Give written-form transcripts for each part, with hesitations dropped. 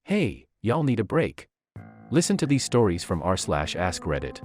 Hey, y'all need a break. Listen to these stories from r/AskReddit.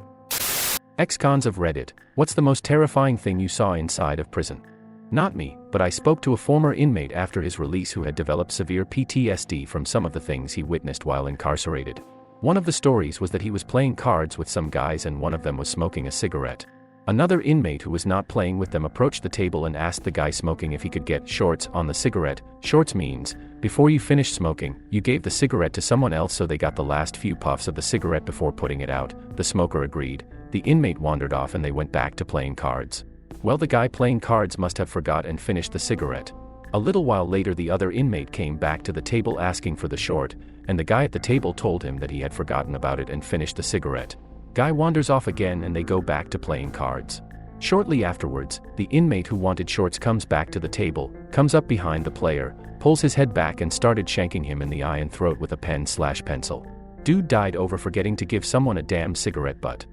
Ex-cons of Reddit, what's the most terrifying thing you saw inside of prison? Not me, but I spoke to a former inmate after his release who had developed severe PTSD from some of the things he witnessed while incarcerated. One of the stories was that he was playing cards with some guys and one of them was smoking a cigarette. Another inmate who was not playing with them approached the table and asked the guy smoking if he could get shorts on the cigarette. Shorts means, before you finish smoking, you gave the cigarette to someone else so they got the last few puffs of the cigarette before putting it out. The smoker agreed. The inmate wandered off and they went back to playing cards. Well, the guy playing cards must have forgot and finished the cigarette. A little while later the other inmate came back to the table asking for the short, and the guy at the table told him that he had forgotten about it and finished the cigarette. Guy wanders off again and they go back to playing cards. Shortly afterwards, the inmate who wanted shorts comes back to the table, comes up behind the player, pulls his head back and started shanking him in the eye and throat with a pen/pencil. Dude died over forgetting to give someone a damn cigarette butt.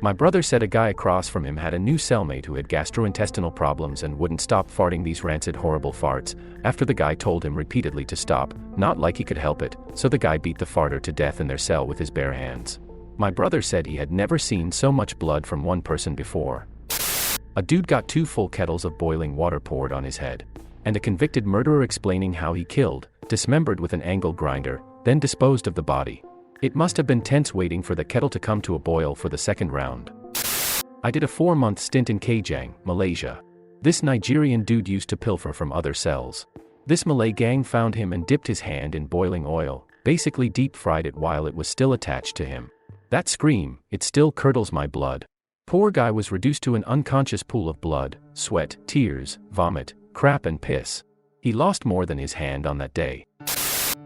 My brother said a guy across from him had a new cellmate who had gastrointestinal problems and wouldn't stop farting these rancid horrible farts, after the guy told him repeatedly to stop, not like he could help it, so the guy beat the farter to death in their cell with his bare hands. My brother said he had never seen so much blood from one person before. A dude got 2 full kettles of boiling water poured on his head. And a convicted murderer explaining how he killed, dismembered with an angle grinder, then disposed of the body. It must have been tense waiting for the kettle to come to a boil for the second round. I did a 4-month stint in Kajang, Malaysia. This Nigerian dude used to pilfer from other cells. This Malay gang found him and dipped his hand in boiling oil, basically deep fried it while it was still attached to him. That scream, it still curdles my blood. Poor guy was reduced to an unconscious pool of blood, sweat, tears, vomit, crap and piss. He lost more than his hand on that day.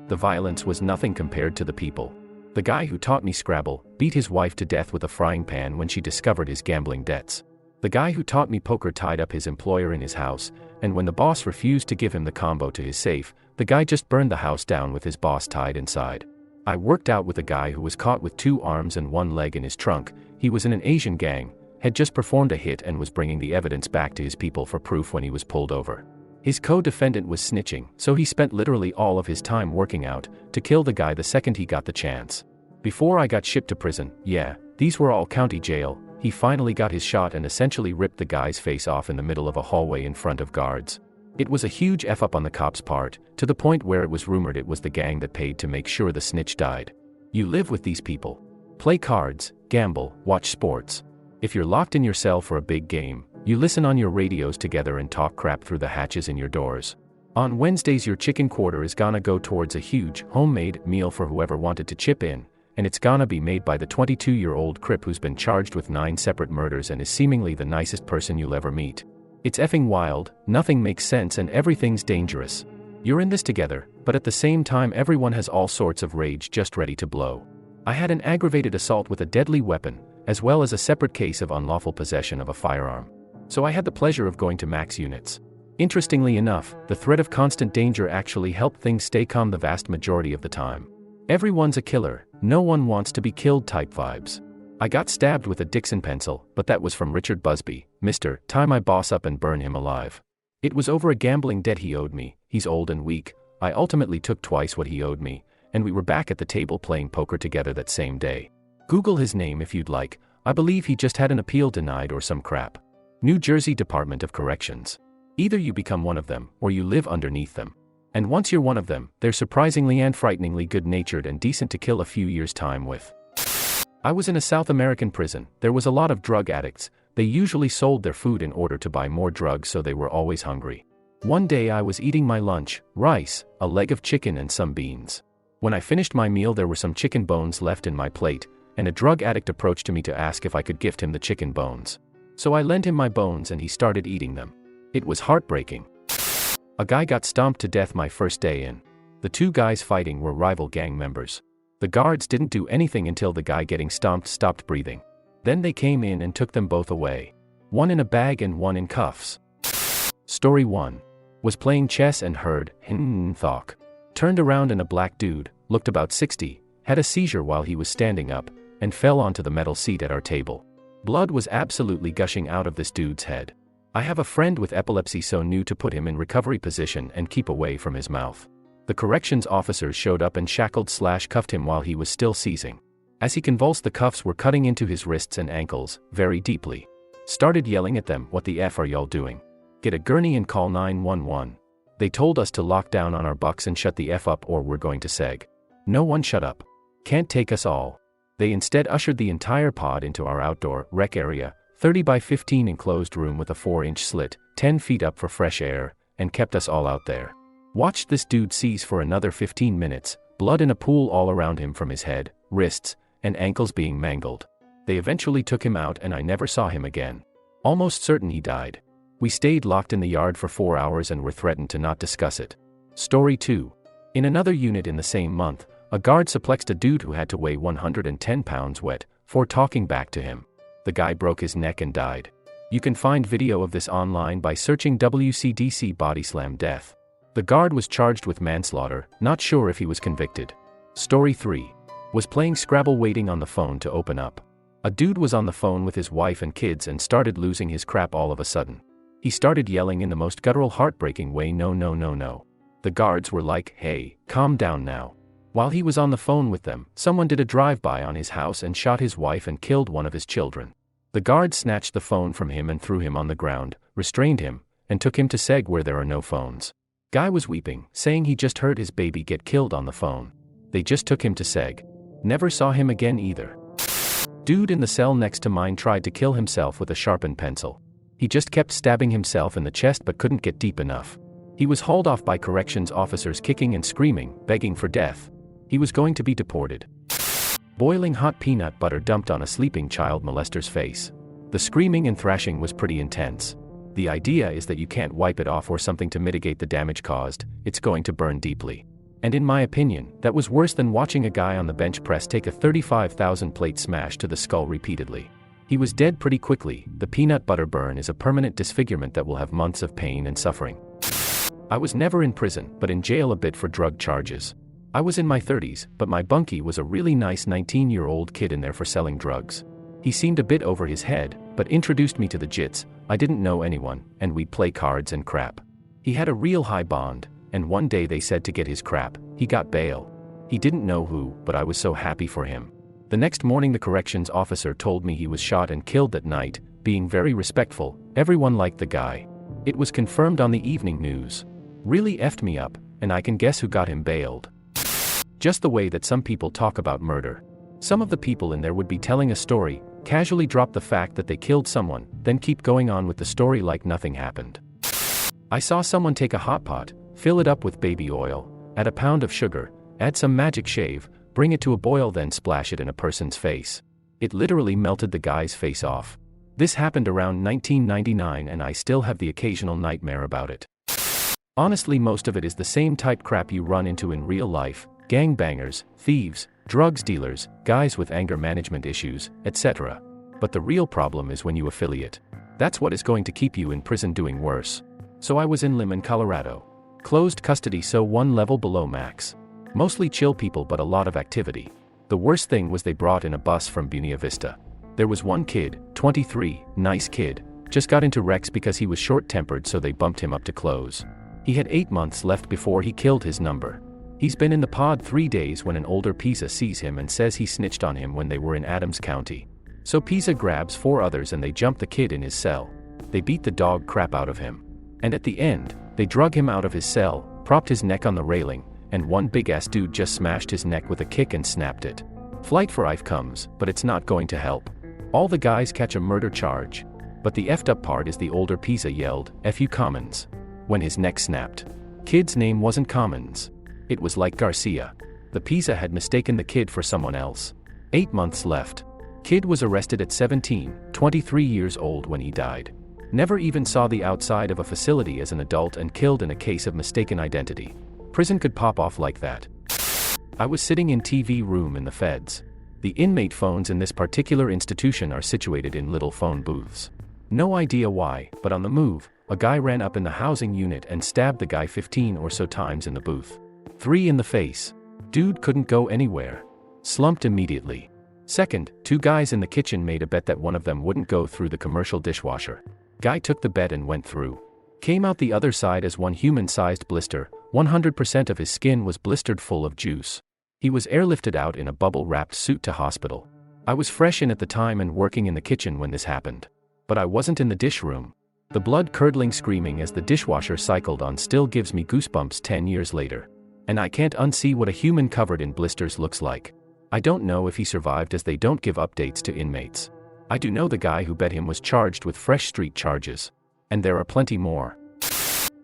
The violence was nothing compared to the people. The guy who taught me Scrabble beat his wife to death with a frying pan when she discovered his gambling debts. The guy who taught me poker tied up his employer in his house, and when the boss refused to give him the combo to his safe, the guy just burned the house down with his boss tied inside. I worked out with a guy who was caught with 2 arms and 1 leg in his trunk. He was in an Asian gang, had just performed a hit and was bringing the evidence back to his people for proof when he was pulled over. His co-defendant was snitching, so he spent literally all of his time working out to kill the guy the second he got the chance. Before I got shipped to prison, these were all county jail, he finally got his shot and essentially ripped the guy's face off in the middle of a hallway in front of guards. It was a huge F-up on the cops' part, to the point where it was rumored it was the gang that paid to make sure the snitch died. You live with these people. Play cards, gamble, watch sports. If you're locked in your cell for a big game, you listen on your radios together and talk crap through the hatches in your doors. On Wednesdays your chicken quarter is gonna go towards a huge, homemade meal for whoever wanted to chip in, and it's gonna be made by the 22-year-old crip who's been charged with 9 separate murders and is seemingly the nicest person you'll ever meet. It's effing wild, nothing makes sense and everything's dangerous. You're in this together, but at the same time everyone has all sorts of rage just ready to blow. I had an aggravated assault with a deadly weapon, as well as a separate case of unlawful possession of a firearm. So I had the pleasure of going to max units. Interestingly enough, the threat of constant danger actually helped things stay calm the vast majority of the time. Everyone's a killer, no one wants to be killed type vibes. I got stabbed with a Dixon pencil, but that was from Richard Busby, Mr. Tie my boss up and burn him alive. It was over a gambling debt he owed me. He's old and weak. I ultimately took twice what he owed me, and we were back at the table playing poker together that same day. Google his name if you'd like. I believe he just had an appeal denied or some crap. New Jersey Department of Corrections. Either you become one of them, or you live underneath them. And once you're one of them, they're surprisingly and frighteningly good-natured and decent to kill a few years' time with. I was in a South American prison. There was a lot of drug addicts. They usually sold their food in order to buy more drugs, so they were always hungry. One day I was eating my lunch, rice, a leg of chicken and some beans. When I finished my meal there were some chicken bones left in my plate, and a drug addict approached me to ask if I could gift him the chicken bones. So I lent him my bones and he started eating them. It was heartbreaking. A guy got stomped to death my first day in. The 2 guys fighting were rival gang members. The guards didn't do anything until the guy getting stomped stopped breathing. Then they came in and took them both away. One in a bag and one in cuffs. Story 1. Was playing chess and heard thok. Turned around and a black dude, looked about 60, had a seizure while he was standing up, and fell onto the metal seat at our table. Blood was absolutely gushing out of this dude's head. I have a friend with epilepsy, so knew to put him in recovery position and keep away from his mouth. The corrections officers showed up and shackled/cuffed him while he was still seizing. As he convulsed, the cuffs were cutting into his wrists and ankles, very deeply. Started yelling at them, "What the F are y'all doing? Get a gurney and call 911. They told us to lock down on our bucks and shut the F up or we're going to seg. No one shut up. Can't take us all." They instead ushered the entire pod into our outdoor rec area, 30 by 15 enclosed room with a 4-inch slit, 10 feet up for fresh air, and kept us all out there. Watched this dude seize for another 15 minutes, blood in a pool all around him from his head, wrists, and ankles being mangled. They eventually took him out and I never saw him again. Almost certain he died. We stayed locked in the yard for 4 hours and were threatened to not discuss it. Story 2. In another unit in the same month, a guard suplexed a dude who had to weigh 110 pounds wet, for talking back to him. The guy broke his neck and died. You can find video of this online by searching WCDC body slam death. The guard was charged with manslaughter, not sure if he was convicted. Story 3. Was playing Scrabble waiting on the phone to open up. A dude was on the phone with his wife and kids and started losing his crap all of a sudden. He started yelling in the most guttural, heartbreaking way, "No, no, no, no." The guards were like, "Hey, calm down now." While he was on the phone with them, someone did a drive-by on his house and shot his wife and killed one of his children. The guards snatched the phone from him and threw him on the ground, restrained him, and took him to seg where there are no phones. Guy was weeping, saying he just heard his baby get killed on the phone. They just took him to seg. Never saw him again either. Dude in the cell next to mine tried to kill himself with a sharpened pencil. He just kept stabbing himself in the chest but couldn't get deep enough. He was hauled off by corrections officers kicking and screaming, begging for death. He was going to be deported. Boiling hot peanut butter dumped on a sleeping child molester's face. The screaming and thrashing was pretty intense. The idea is that you can't wipe it off or something to mitigate the damage caused, it's going to burn deeply. And in my opinion, that was worse than watching a guy on the bench press take a 35,000 plate smash to the skull repeatedly. He was dead pretty quickly. The peanut butter burn is a permanent disfigurement that will have months of pain and suffering. I was never in prison, but in jail a bit for drug charges. I was in my 30s, but my bunkie was a really nice 19-year-old kid in there for selling drugs. He seemed a bit over his head, but introduced me to the jits. I didn't know anyone, and we'd play cards and crap. He had a real high bond, and one day they said to get his crap, he got bail. He didn't know who, but I was so happy for him. The next morning the corrections officer told me he was shot and killed that night, being very respectful. Everyone liked the guy. It was confirmed on the evening news. Really effed me up, and I can guess who got him bailed. Just the way that some people talk about murder. Some of the people in there would be telling a story, casually drop the fact that they killed someone, then keep going on with the story like nothing happened. I saw someone take a hot pot, fill it up with baby oil, add a pound of sugar, add some magic shave, bring it to a boil, then splash it in a person's face. It literally melted the guy's face off. This happened around 1999 and I still have the occasional nightmare about it. Honestly, most of it is the same type crap you run into in real life: gangbangers, thieves, drugs dealers, guys with anger management issues, etc. But the real problem is when you affiliate. That's what is going to keep you in prison doing worse. So I was in Limon, Colorado. Closed custody, so 1 level below max. Mostly chill people but a lot of activity. The worst thing was they brought in a bus from Buena Vista. There was one kid, 23, nice kid, just got into wrecks because he was short-tempered, so they bumped him up to close. He had 8 months left before he killed his number. He's been in the pod 3 days when an older Pisa sees him and says he snitched on him when they were in Adams County. So Pisa grabs 4 others and they jump the kid in his cell. They beat the dog crap out of him. And at the end, they drug him out of his cell, propped his neck on the railing, and one big-ass dude just smashed his neck with a kick and snapped it. Flight for IFE comes, but it's not going to help. All the guys catch a murder charge. But the effed up part is the older Pisa yelled, "F you Commons," when his neck snapped. Kid's name wasn't Commons. It was like Garcia. The Pisa had mistaken the kid for someone else. 8 months left. Kid was arrested at 17, 23 years old when he died. Never even saw the outside of a facility as an adult and killed in a case of mistaken identity. Prison could pop off like that. I was sitting in TV room in the feds. The inmate phones in this particular institution are situated in little phone booths. No idea why, but on the move, a guy ran up in the housing unit and stabbed the guy 15 or so times in the booth. 3 in the face. Dude couldn't go anywhere. Slumped immediately. Second, 2 guys in the kitchen made a bet that one of them wouldn't go through the commercial dishwasher. Guy took the bet and went through. Came out the other side as one human-sized blister, 100% of his skin was blistered full of juice. He was airlifted out in a bubble-wrapped suit to hospital. I was fresh in at the time and working in the kitchen when this happened. But I wasn't in the dish room. The blood-curdling screaming as the dishwasher cycled on still gives me goosebumps 10 years later. And I can't unsee what a human covered in blisters looks like. I don't know if he survived as they don't give updates to inmates. I do know the guy who bet him was charged with fresh street charges. And there are plenty more.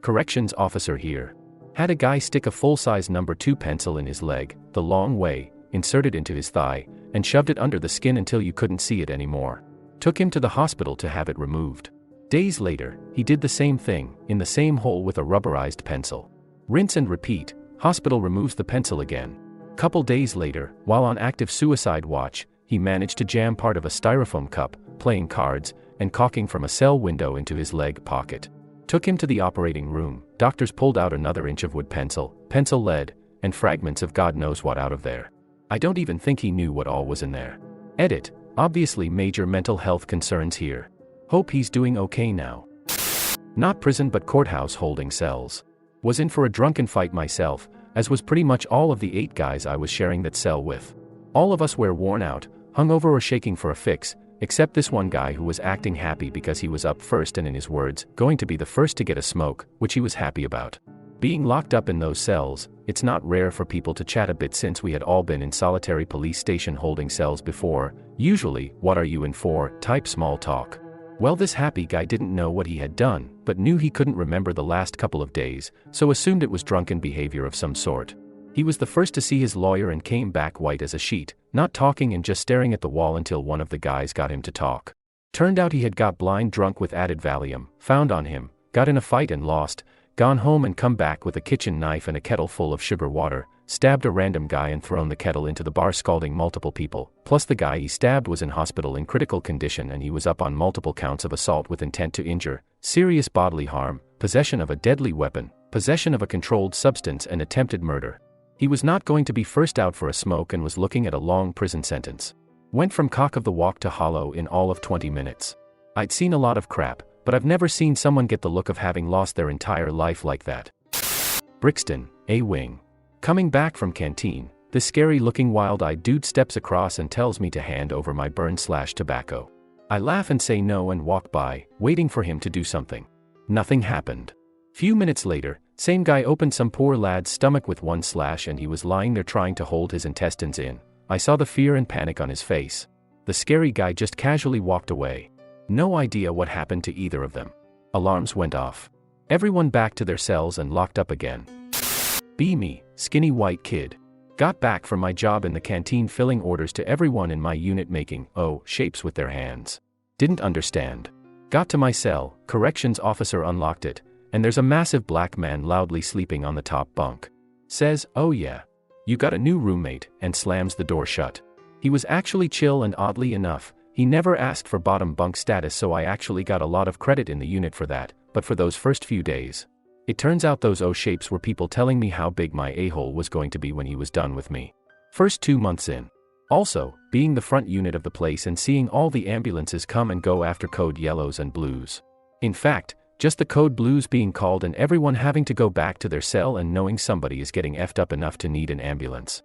Corrections officer here. Had a guy stick a full-size number 2 pencil in his leg, the long way, inserted into his thigh, and shoved it under the skin until you couldn't see it anymore. Took him to the hospital to have it removed. Days later, he did the same thing, in the same hole with a rubberized pencil. Rinse and repeat, hospital removes the pencil again. Couple days later, while on active suicide watch, he managed to jam part of a styrofoam cup, playing cards, and caulking from a cell window into his leg pocket. Took him to the operating room, doctors pulled out another inch of wood pencil lead, and fragments of God knows what out of there. I don't even think he knew what all was in there. Edit, obviously major mental health concerns here. Hope he's doing okay now. Not prison but courthouse holding cells. Was in for a drunken fight myself, as was pretty much all of the 8 guys I was sharing that cell with. All of us were worn out, hungover or shaking for a fix, except this one guy who was acting happy because he was up first and in his words, going to be the first to get a smoke, which he was happy about. Being locked up in those cells, it's not rare for people to chat a bit since we had all been in solitary police station holding cells before, usually, what are you in for, type small talk. Well, this happy guy didn't know what he had done, but knew he couldn't remember the last couple of days, so assumed it was drunken behavior of some sort. He was the first to see his lawyer and came back white as a sheet, not talking and just staring at the wall until one of the guys got him to talk. Turned out he had got blind drunk with added Valium, found on him, got in a fight and lost, gone home and come back with a kitchen knife and a kettle full of sugar water, stabbed a random guy and thrown the kettle into the bar scalding multiple people, plus the guy he stabbed was in hospital in critical condition and he was up on multiple counts of assault with intent to injure, serious bodily harm, possession of a deadly weapon, possession of a controlled substance and attempted murder. He was not going to be first out for a smoke and was looking at a long prison sentence. Went from cock of the walk to hollow in all of 20 minutes. I'd seen a lot of crap, but I've never seen someone get the look of having lost their entire life like that. Brixton, A wing. Coming back from canteen, this scary-looking wild-eyed dude steps across and tells me to hand over my burn/tobacco. I laugh and say no and walk by, waiting for him to do something. Nothing happened. Few minutes later, same guy opened some poor lad's stomach with one slash and he was lying there trying to hold his intestines in. I saw the fear and panic on his face. The scary guy just casually walked away. No idea what happened to either of them. Alarms went off. Everyone back to their cells and locked up again. Be me, skinny white kid. Got back from my job in the canteen filling orders to everyone in my unit making, shapes with their hands. Didn't understand. Got to my cell, corrections officer unlocked it, and there's a massive black man loudly sleeping on the top bunk. Says, "Oh yeah. You got a new roommate," and slams the door shut. He was actually chill and oddly enough, he never asked for bottom bunk status so I actually got a lot of credit in the unit for that, but for those first few days. It turns out those shapes were people telling me how big my a-hole was going to be when he was done with me. First 2 months in. Also, being the front unit of the place and seeing all the ambulances come and go after code yellows and blues. In fact, just the code blues being called and everyone having to go back to their cell and knowing somebody is getting effed up enough to need an ambulance.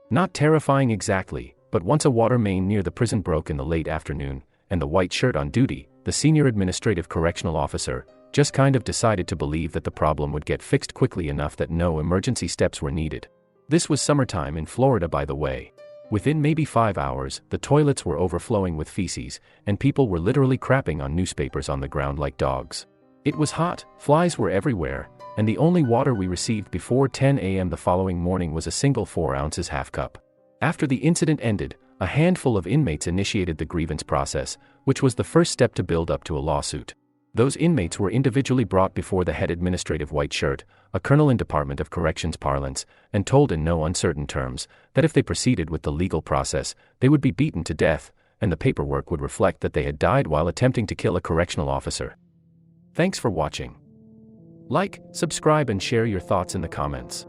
Not terrifying exactly, but once a water main near the prison broke in the late afternoon, and the white shirt on duty, the senior administrative correctional officer, just kind of decided to believe that the problem would get fixed quickly enough that no emergency steps were needed. This was summertime in Florida, by the way. Within maybe 5 hours, the toilets were overflowing with feces, and people were literally crapping on newspapers on the ground like dogs. It was hot, flies were everywhere, and the only water we received before 10 a.m. the following morning was a single 4 ounces half cup. After the incident ended, a handful of inmates initiated the grievance process, which was the first step to build up to a lawsuit. Those inmates were individually brought before the head administrative white shirt, a colonel in Department of Corrections parlance, and told in no uncertain terms that if they proceeded with the legal process, they would be beaten to death, and the paperwork would reflect that they had died while attempting to kill a correctional officer. Thanks for watching. Like, subscribe and share your thoughts in the comments.